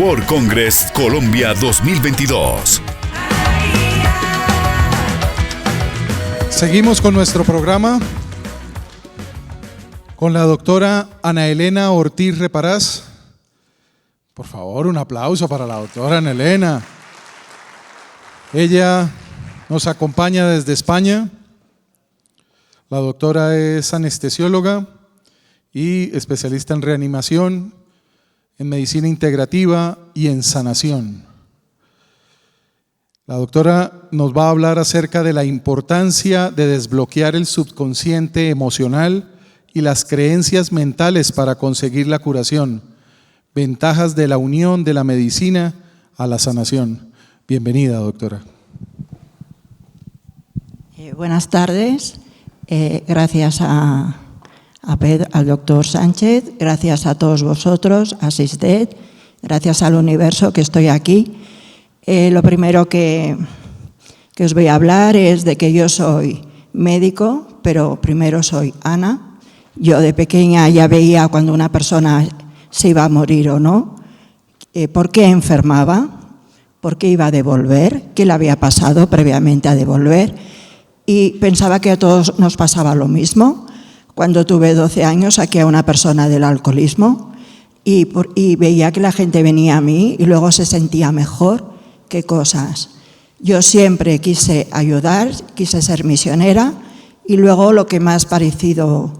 World Congress Colombia 2022. Seguimos con nuestro programa con la doctora Ana Elena Ortiz Reparaz. Por favor, un aplauso para la doctora Ana Elena. Ella nos acompaña desde España. La doctora es anestesióloga y especialista en reanimación, en medicina integrativa y en sanación. La doctora nos va a hablar acerca de la importancia de desbloquear el subconsciente emocional y las creencias mentales para conseguir la curación. Ventajas de la unión de la medicina a la sanación. Bienvenida, doctora. Buenas tardes. Gracias al doctor Sánchez, gracias a todos vosotros, a SISDET, gracias al universo que estoy aquí. Lo primero que os voy a hablar es de que yo soy médico, pero primero soy Ana. Yo de pequeña ya veía cuando una persona se iba a morir o no, por qué enfermaba, por qué iba a devolver, qué le había pasado previamente a devolver, y pensaba que a todos nos pasaba lo mismo. Cuando tuve 12 años saqué a una persona del alcoholismo y veía que la gente venía a mí y luego se sentía mejor. ¿Qué cosas? Yo siempre quise ayudar, quise ser misionera y luego lo que más parecido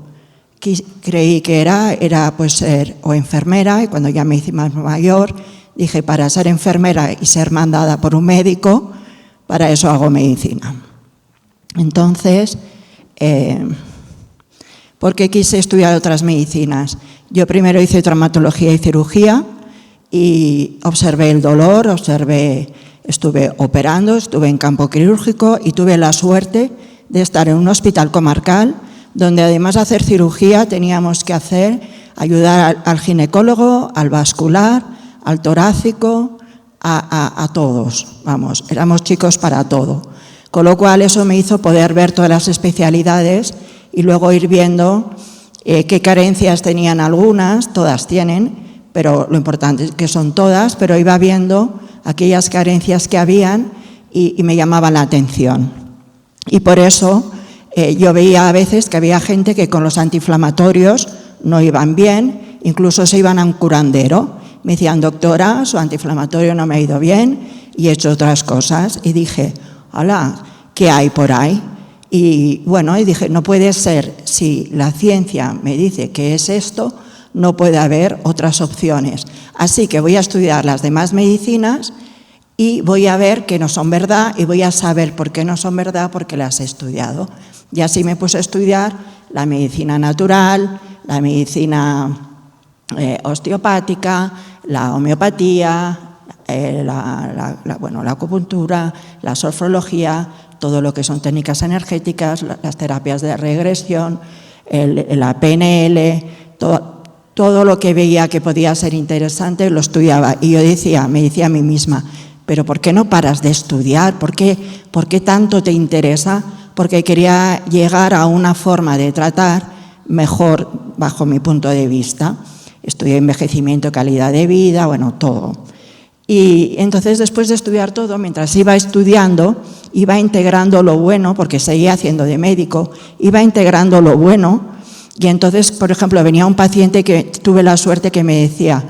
creí que era pues ser o enfermera, y cuando ya me hice más mayor dije, para ser enfermera y ser mandada por un médico, para eso hago medicina. Entonces, ¿por qué quise estudiar otras medicinas? Yo primero hice traumatología y cirugía y observé el dolor, estuve operando, estuve en campo quirúrgico y tuve la suerte de estar en un hospital comarcal donde además de hacer cirugía teníamos que ayudar al ginecólogo, al vascular, al torácico, a todos, vamos, éramos chicos para todo. Con lo cual eso me hizo poder ver todas las especialidades y luego ir viendo qué carencias tenían algunas, todas tienen, pero lo importante es que son todas, pero iba viendo aquellas carencias que habían y me llamaban la atención. Y por eso yo veía a veces que había gente que con los antiinflamatorios no iban bien, incluso se iban a un curandero. Me decían, doctora, su antiinflamatorio no me ha ido bien y he hecho otras cosas. Y dije, hola, ¿qué hay por ahí? Y bueno, y dije, no puede ser, si la ciencia me dice que es esto, no puede haber otras opciones. Así que voy a estudiar las demás medicinas y voy a ver que no son verdad y voy a saber por qué no son verdad porque las he estudiado. Y así me puse a estudiar la medicina natural, la medicina osteopática, la homeopatía, la acupuntura, la sofrología, todo lo que son técnicas energéticas, las terapias de regresión, la PNL, todo lo que veía que podía ser interesante lo estudiaba. Y yo me decía a mí misma, pero ¿por qué no paras de estudiar? ¿Por qué tanto te interesa? Porque quería llegar a una forma de tratar mejor bajo mi punto de vista. Estudié envejecimiento, calidad de vida, bueno, todo. Y entonces después de estudiar todo, mientras iba estudiando, iba integrando lo bueno, porque seguía haciendo de médico, iba integrando lo bueno. Y entonces, por ejemplo, venía un paciente que tuve la suerte que me decía,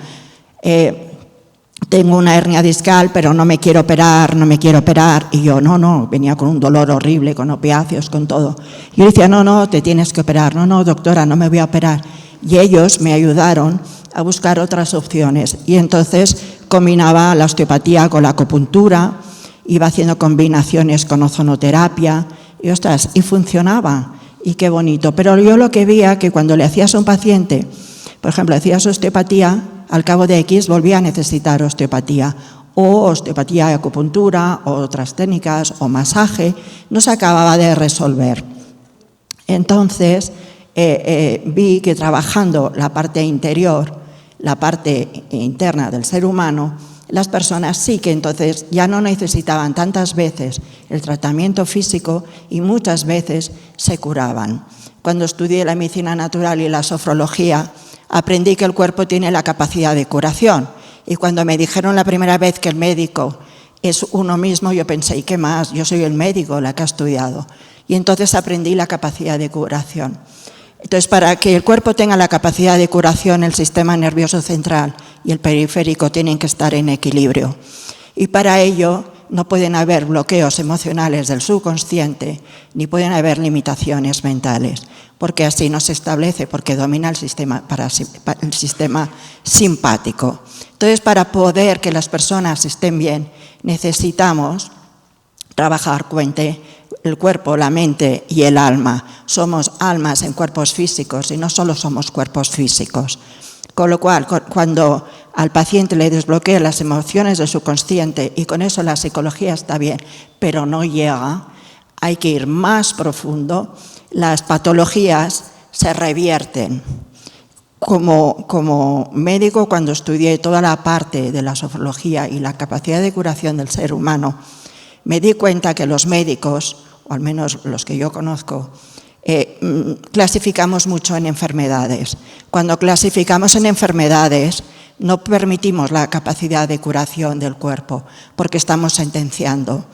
tengo una hernia discal, pero no me quiero operar. Y yo, no, venía con un dolor horrible, con opiáceos, con todo. Y yo decía, no, te tienes que operar. No, doctora, no me voy a operar. Y ellos me ayudaron a buscar otras opciones. Y entonces combinaba la osteopatía con la acupuntura, iba haciendo combinaciones con ozonoterapia, y funcionaba. Y qué bonito. Pero yo lo que veía que cuando le hacías a un paciente, por ejemplo, hacías osteopatía, al cabo de X volvía a necesitar osteopatía, o osteopatía y acupuntura, o otras técnicas, o masaje, no se acababa de resolver. Entonces, vi que trabajando la parte interior, la parte interna del ser humano, las personas sí que entonces ya no necesitaban tantas veces el tratamiento físico y muchas veces se curaban. Cuando estudié la medicina natural y la sofrología, aprendí que el cuerpo tiene la capacidad de curación Y cuando me dijeron la primera vez que el médico es uno mismo, yo pensé, ¿y qué más? Yo soy el médico, la que ha estudiado. Y entonces aprendí la capacidad de curación. Entonces, para que el cuerpo tenga la capacidad de curación, el sistema nervioso central y el periférico tienen que estar en equilibrio. Y para ello no pueden haber bloqueos emocionales del subconsciente, ni pueden haber limitaciones mentales, porque así no se establece, porque domina el sistema simpático. Entonces, para poder que las personas estén bien, necesitamos trabajar el cuerpo, la mente y el alma. Somos almas en cuerpos físicos y no solo somos cuerpos físicos. Con lo cual, cuando al paciente le desbloquea las emociones del subconsciente y con eso la psicología está bien, pero no llega, hay que ir más profundo, las patologías se revierten. Como médico, cuando estudié toda la parte de la sofología y la capacidad de curación del ser humano, me di cuenta que los médicos, o al menos los que yo conozco, clasificamos mucho en enfermedades. Cuando clasificamos en enfermedades, no permitimos la capacidad de curación del cuerpo, porque estamos sentenciando.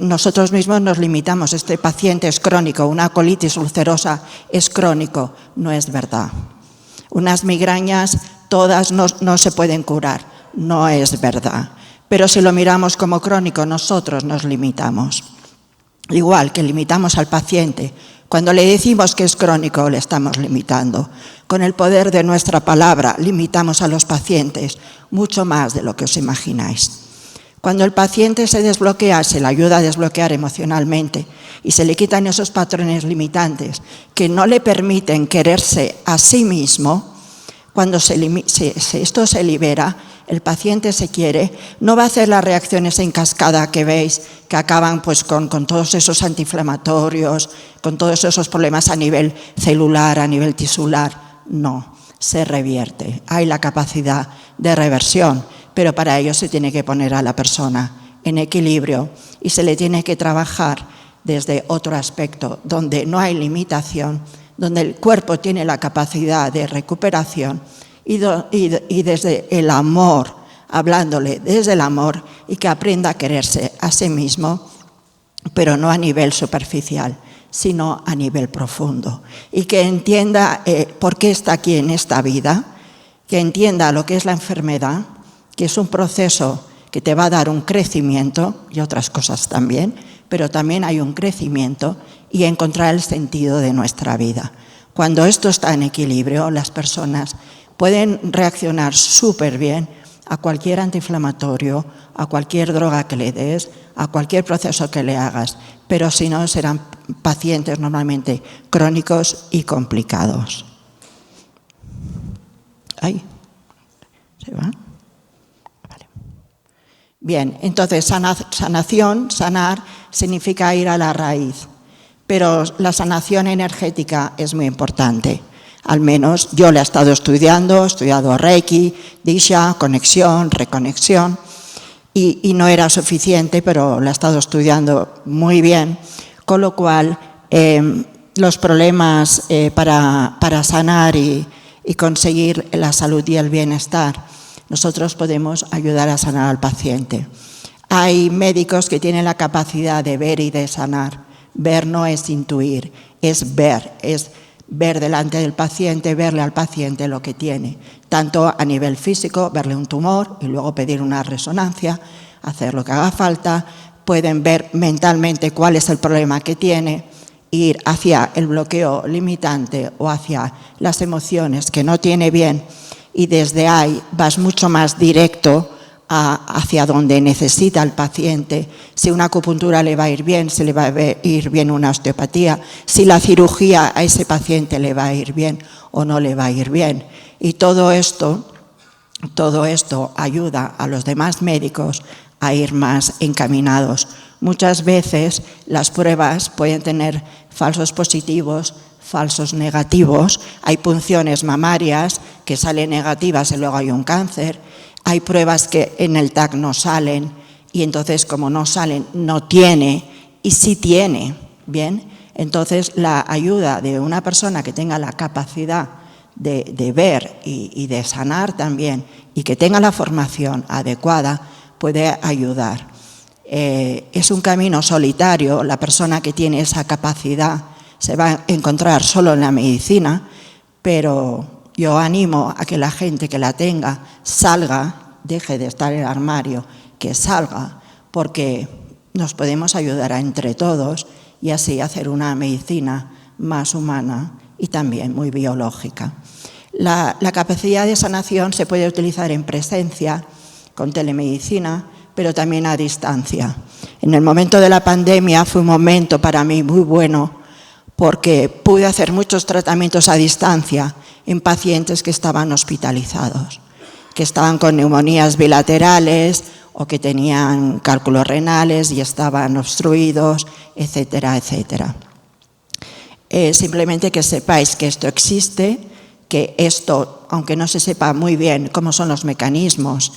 Nosotros mismos nos limitamos, este paciente es crónico, una colitis ulcerosa es crónico, no es verdad. Unas migrañas, todas no se pueden curar, no es verdad. Pero si lo miramos como crónico, nosotros nos limitamos. Igual que limitamos al paciente, cuando le decimos que es crónico, le estamos limitando. Con el poder de nuestra palabra, limitamos a los pacientes mucho más de lo que os imagináis. Cuando el paciente se desbloquea, se le ayuda a desbloquear emocionalmente y se le quitan esos patrones limitantes que no le permiten quererse a sí mismo, cuando esto se libera, el paciente se quiere, no va a hacer las reacciones en cascada que veis, que acaban pues, con todos esos antiinflamatorios, con todos esos problemas a nivel celular, a nivel tisular. No, se revierte. Hay la capacidad de reversión, pero para ello se tiene que poner a la persona en equilibrio y se le tiene que trabajar desde otro aspecto, donde no hay limitación, donde el cuerpo tiene la capacidad de recuperación y desde el amor, hablándole desde el amor y que aprenda a quererse a sí mismo, pero no a nivel superficial, sino a nivel profundo. Y que entienda por qué está aquí en esta vida, que entienda lo que es la enfermedad, que es un proceso que te va a dar un crecimiento y otras cosas también, pero también hay un crecimiento y encontrar el sentido de nuestra vida. Cuando esto está en equilibrio, las personas pueden reaccionar súper bien a cualquier antiinflamatorio, a cualquier droga que le des, a cualquier proceso que le hagas, pero si no serán pacientes normalmente crónicos y complicados. ¿Ahí? ¿Se va? Vale. Bien, entonces sanación, sanar, significa ir a la raíz, pero la sanación energética es muy importante. Al menos yo la he estado estudiando, he estudiado Reiki, Disha, conexión, reconexión, y no era suficiente, pero la he estado estudiando muy bien, con lo cual los problemas para sanar y conseguir la salud y el bienestar, nosotros podemos ayudar a sanar al paciente. Hay médicos que tienen la capacidad de ver y de sanar. Ver no es intuir, es ver delante del paciente, verle al paciente lo que tiene, tanto a nivel físico, verle un tumor y luego pedir una resonancia, hacer lo que haga falta, pueden ver mentalmente cuál es el problema que tiene, ir hacia el bloqueo limitante o hacia las emociones que no tiene bien y desde ahí vas mucho más directo hacia donde necesita el paciente, si una acupuntura le va a ir bien, si le va a ir bien una osteopatía, si la cirugía a ese paciente le va a ir bien o no le va a ir bien. Y todo esto ayuda a los demás médicos a ir más encaminados. Muchas veces las pruebas pueden tener falsos positivos, falsos negativos, hay punciones mamarias que salen negativas y luego hay un cáncer. Hay pruebas que en el TAC no salen y entonces como no salen, no tiene y sí tiene, ¿bien? Entonces la ayuda de una persona que tenga la capacidad de ver y de sanar también y que tenga la formación adecuada puede ayudar. Es un camino solitario, la persona que tiene esa capacidad se va a encontrar solo en la medicina, pero yo animo a que la gente que la tenga salga, deje de estar en el armario, que salga, porque nos podemos ayudar entre todos y así hacer una medicina más humana y también muy biológica. La capacidad de sanación se puede utilizar en presencia, con telemedicina, pero también a distancia. En el momento de la pandemia fue un momento para mí muy bueno porque pude hacer muchos tratamientos a distancia en pacientes que estaban hospitalizados, que estaban con neumonías bilaterales o que tenían cálculos renales y estaban obstruidos, etcétera, etcétera. Simplemente que sepáis que esto existe, que esto, aunque no se sepa muy bien cómo son los mecanismos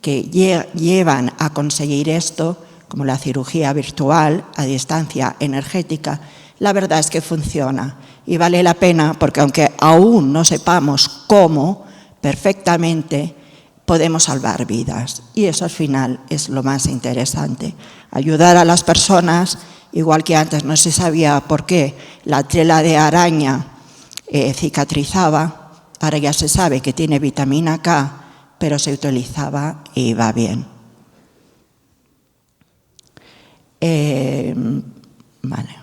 que llevan a conseguir esto, como la cirugía virtual a distancia energética, la verdad es que funciona y vale la pena porque aunque aún no sepamos cómo perfectamente, podemos salvar vidas y eso al final es lo más interesante. Ayudar a las personas, igual que antes no se sabía por qué la tela de araña cicatrizaba, ahora ya se sabe que tiene vitamina K, pero se utilizaba y va bien. Vale.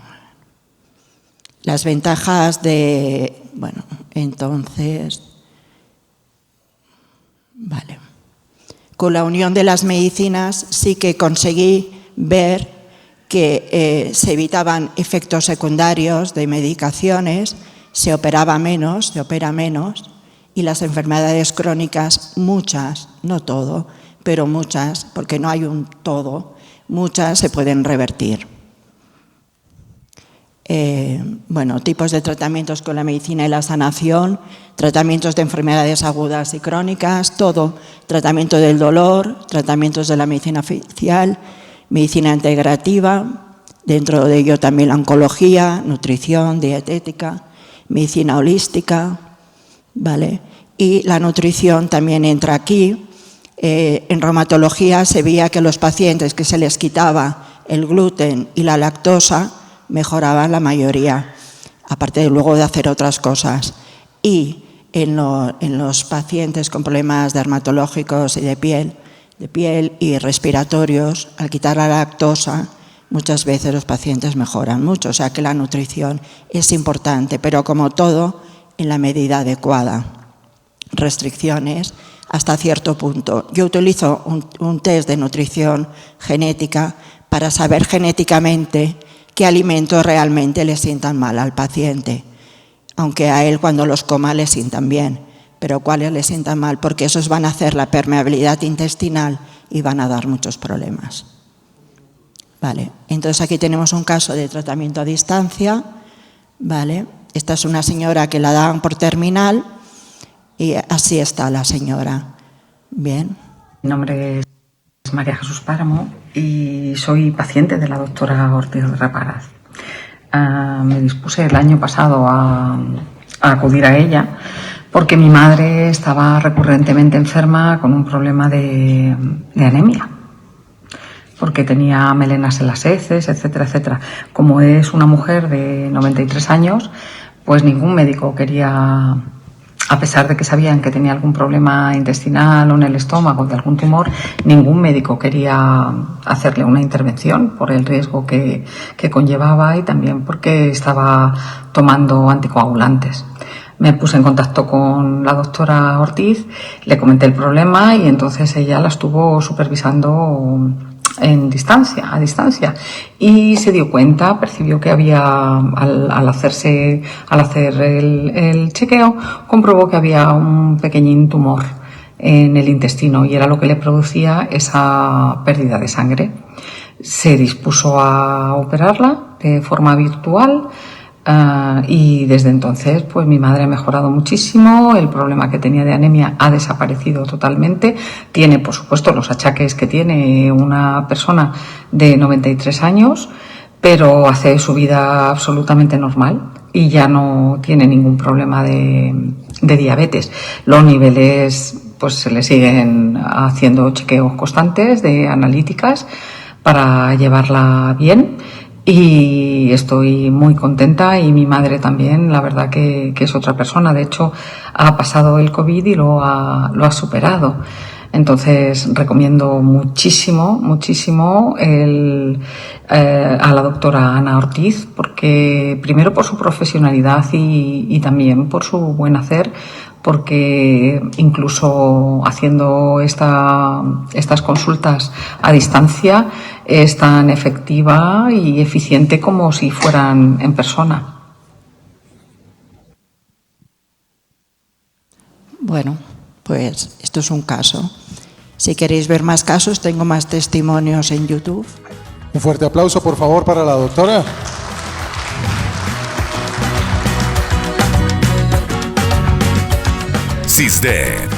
Las ventajas de... Bueno, entonces... Vale. Con la unión de las medicinas sí que conseguí ver que se evitaban efectos secundarios de medicaciones, se opera menos, y las enfermedades crónicas, muchas, no todo, pero muchas, porque no hay un todo, muchas se pueden revertir. Bueno, tipos de tratamientos con la medicina y la sanación, tratamientos de enfermedades agudas y crónicas, todo, tratamiento del dolor, tratamientos de la medicina oficial, medicina integrativa, dentro de ello también la oncología, nutrición, dietética, medicina holística, ¿vale? Y la nutrición también entra aquí. En reumatología se veía que los pacientes que se les quitaba el gluten y la lactosa mejoraban la mayoría, aparte de luego de hacer otras cosas. Y en los pacientes con problemas dermatológicos y de piel y respiratorios, al quitar la lactosa, muchas veces los pacientes mejoran mucho. O sea que la nutrición es importante, pero como todo, en la medida adecuada. Restricciones hasta cierto punto. Yo utilizo un test de nutrición genética para saber genéticamente qué alimentos realmente le sientan mal al paciente, aunque a él cuando los coma le sientan bien, pero cuáles le sientan mal, porque esos van a hacer la permeabilidad intestinal y van a dar muchos problemas. Vale, entonces aquí tenemos un caso de tratamiento a distancia, ¿vale? Esta es una señora que la daban por terminal y así está la señora. Bien. Mi nombre es María Jesús Páramo y soy paciente de la doctora Ortiz Reparaz. Me dispuse el año pasado a acudir a ella porque mi madre estaba recurrentemente enferma con un problema de anemia, porque tenía melenas en las heces, etcétera, etcétera. Como es una mujer de 93 años, pues ningún médico quería, a pesar de que sabían que tenía algún problema intestinal o en el estómago de algún tumor, ningún médico quería hacerle una intervención por el riesgo que conllevaba y también porque estaba tomando anticoagulantes. Me puse en contacto con la doctora Ortiz, le comenté el problema y entonces ella la estuvo supervisando a distancia, y se dio cuenta, percibió que había, al hacer el chequeo, comprobó que había un pequeñín tumor en el intestino y era lo que le producía esa pérdida de sangre. Se dispuso a operarla de forma virtual. Y desde entonces pues mi madre ha mejorado muchísimo, el problema que tenía de anemia ha desaparecido totalmente, tiene por supuesto los achaques que tiene una persona de 93 años, pero hace su vida absolutamente normal y ya no tiene ningún problema de diabetes. Los niveles pues se le siguen haciendo chequeos constantes de analíticas para llevarla bien. Y estoy muy contenta, y mi madre también, la verdad que es otra persona. De hecho, ha pasado el COVID y lo ha superado. Entonces, recomiendo muchísimo a la doctora Ana Ortiz, porque primero por su profesionalidad y también por su buen hacer, porque incluso haciendo estas consultas a distancia es tan efectiva y eficiente como si fueran en persona. Bueno, pues esto es un caso. Si queréis ver más casos, tengo más testimonios en YouTube. Un fuerte aplauso, por favor, para la doctora. SISDED,